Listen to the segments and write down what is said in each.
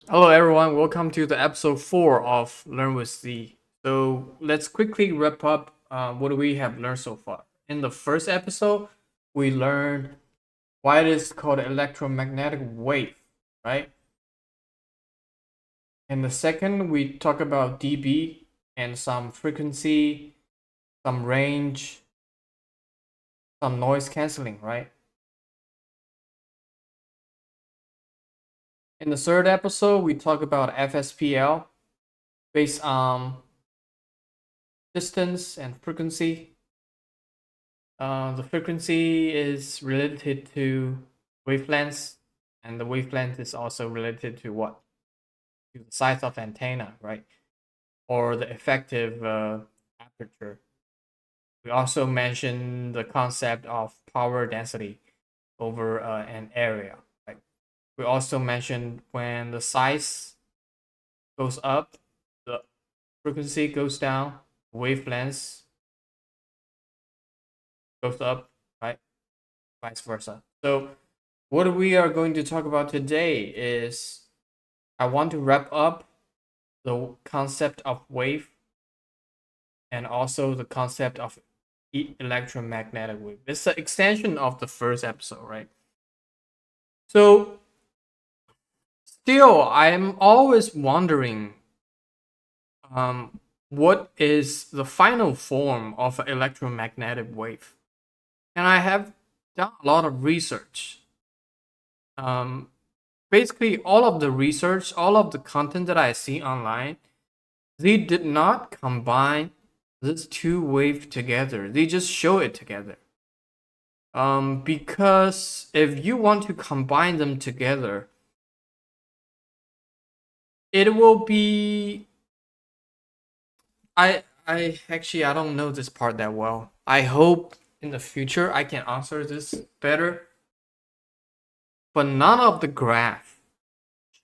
Hello, everyone. Welcome to the episode 4 of Learn with Z. So let's quickly wrap up what we have learned so far. In the first episode, we learned why it is called electromagnetic wave, right? In the second, we talk about dB and some frequency, some range, some noise canceling, right? In the third episode, we talk about FSPL based on distance and frequency. The frequency is related to wavelengths, and the wavelength is also related to what? To the size of antenna, right? Or the effective aperture. We also mentioned the concept of power density over an area. Right? We also mentioned when the size goes up, the frequency goes down, wavelengths goes up, right? Vice versa. So what we are going to talk about today is I want to wrap up the concept of wave and also the concept of electromagnetic wave. It's an extension of the first episode, right? So still, I'm always wondering what is the final form of an electromagnetic wave? And I have done a lot of research. Um, Basically, all of the research, all of the content that I see online, they did not combine this two wave together. They just show it together. Because if you want to combine them together, it will be. I don't know this part that well. I hope in the future I can answer this better. But none of the graph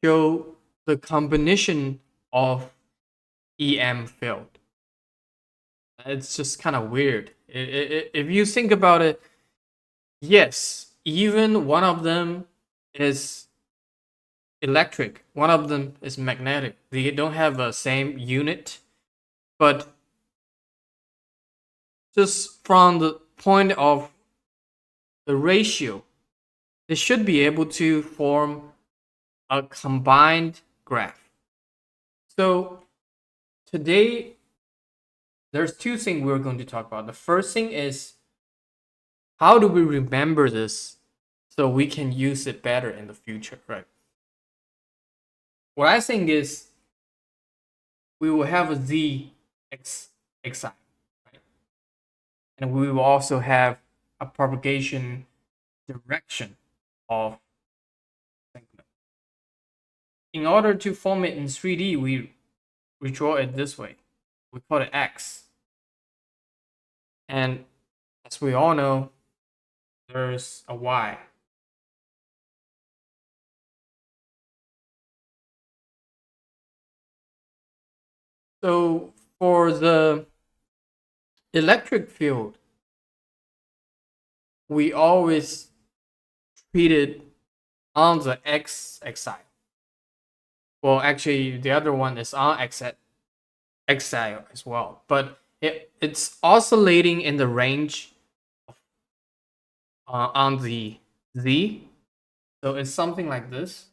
show the combination of EM field. It's just kind of weird. If you think about it, yes, even one of them is electric, one of them is magnetic. They don't have a same unit, but just from the point of the ratio, they should be able to form a combined graph. So today, there's two things we're going to talk about. The first thing is how do we remember this so we can use it better in the future, right? What I think is we will have a z x xi, right? And we will also have a propagation direction of signal. In order to form it in 3D, we draw it this way. We call it x. And as we all know, there's a y. So for the electric field, we always treat it on the x side. Well, actually, the other one is on x side as well, but it's oscillating in the range on the z. So it's something like this.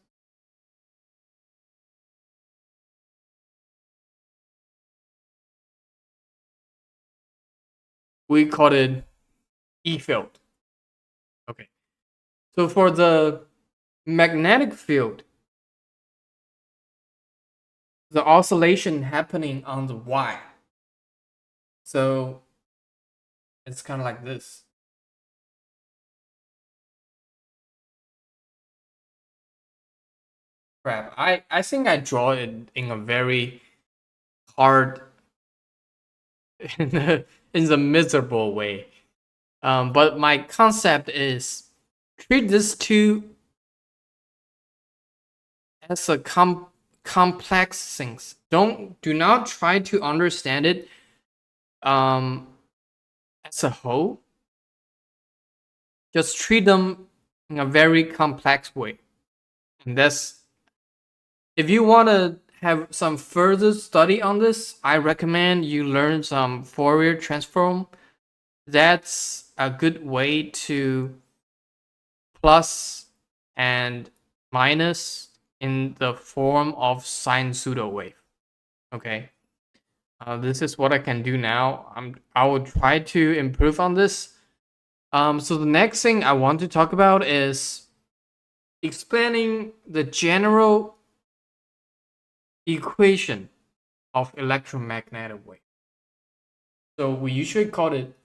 We call it E field. Okay. So for the magnetic field, the oscillation happening on the y. So it's kind of like this. Crap. I think I draw it in a very hard, in the miserable way. But my concept is treat this two as a complex things. Do not try to understand it um, as a whole. Just treat them in a very complex way, and that's If you want to have some further study on this, I recommend you learn some Fourier transform. That's a good way to plus and minus in the form of sine pseudo wave. Okay. This is what I can do now. I will try to improve on this. So the next thing I want to talk about is explaining the general equation of electromagnetic wave. So we usually call it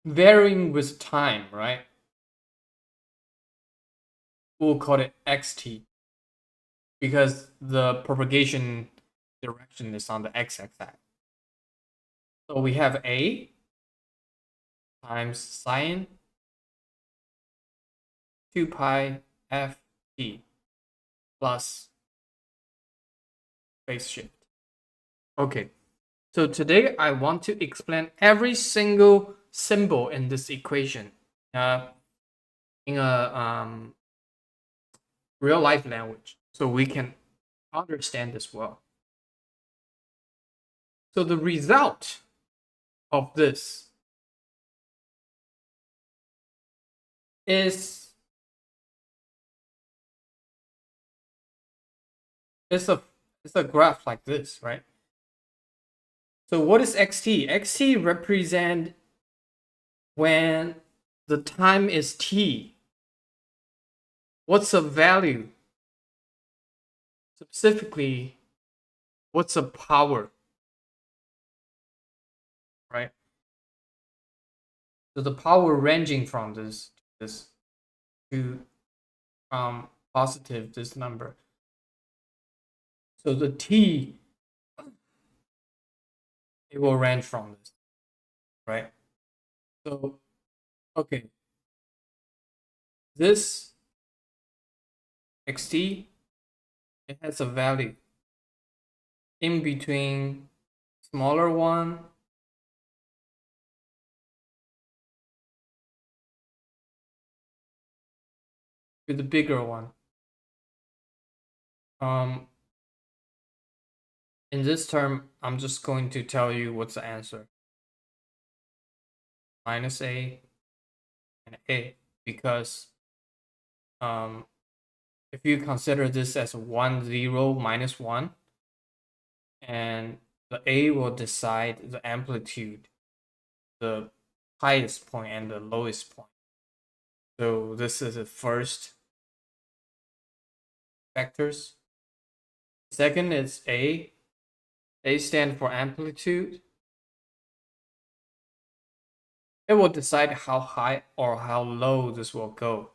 varying with time, right? We'll call it xt because the propagation direction is on the x-axis. So we have a times sine 2 pi f t plus phase shift. Okay, so today I want to explain every single symbol in this equation in a real life language so we can understand this well. So the result of this is it's a graph like this, right? So what is xt? Xt represent when the time is t. What's the value? Specifically, what's the power? Right? So the power ranging from this to positive this number. So the t it will range from this, right? So okay, this xt it has a value in between smaller one to the bigger one. In this term, I'm just going to tell you what's the answer. Minus a and a, because if you consider this as 1, 0, minus 1, and the a will decide the amplitude, the highest point and the lowest point. So this is the first vectors. Second is a. A stands for amplitude. It will decide how high or how low this will go.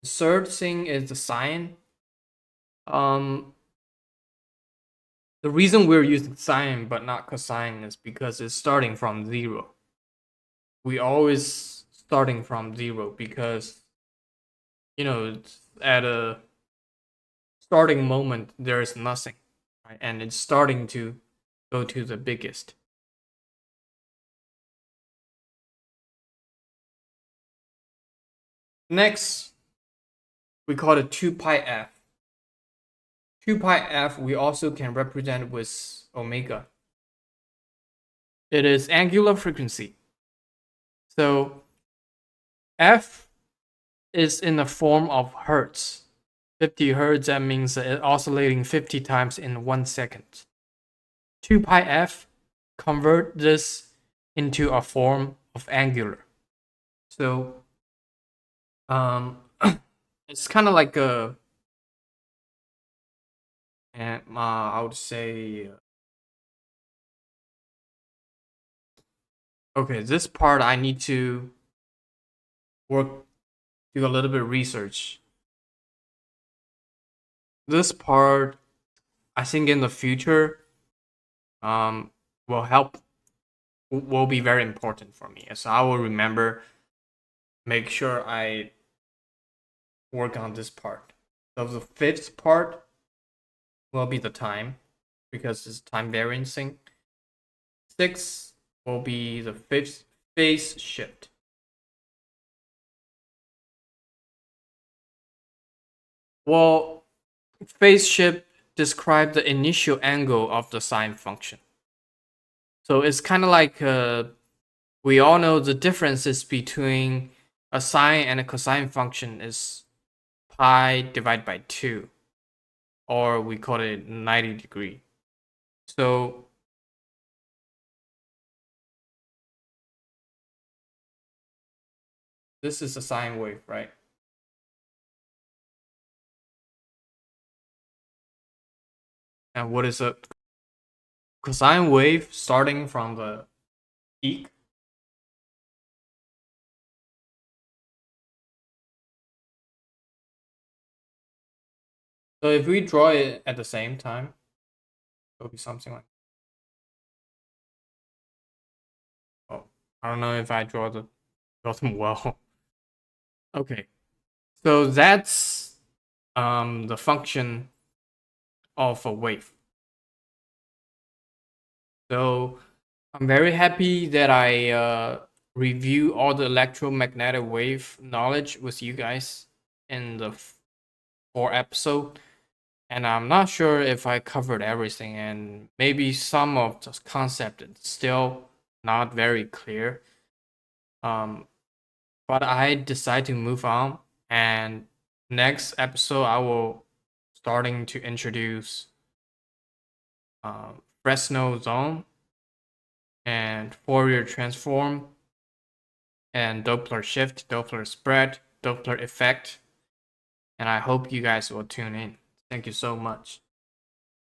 The third thing is the sine. The reason we're using sine but not cosine is because it's starting from 0. We always starting from 0 because at a starting moment there is nothing, right? And it's starting to go to the biggest. Next, we call it 2 pi f. 2 pi f we also can represent with omega. It is angular frequency. So f is in the form of hertz. 50 hertz, that means it's oscillating 50 times in 1 second. 2 pi f convert this into a form of angular. So it's kind of like a, I would say, okay, this part I need to do a little bit of research. This part, I think in the future, will be very important for me. So I will remember, make sure I work on this part. So the fifth part will be the time, because it's time variancing. 6 will be the fifth phase shift. Well, phase shift describes the initial angle of the sine function. So it's kind of like we all know the differences between a sine and a cosine function is pi divided by 2, or we call it 90 degree. So this is a sine wave, right? And what is a cosine wave starting from the peak? So if we draw it at the same time, it'll be something like, oh, I don't know if I draw them well. Okay, so that's the function of a wave. So I'm very happy that I review all the electromagnetic wave knowledge with you guys in the 4 episode, and I'm not sure if I covered everything, and maybe some of the concept is still not very clear. But I decide to move on, and next episode I will starting to introduce Fresnel zone and Fourier transform and Doppler shift, Doppler spread, Doppler effect. And I hope you guys will tune in. Thank you so much.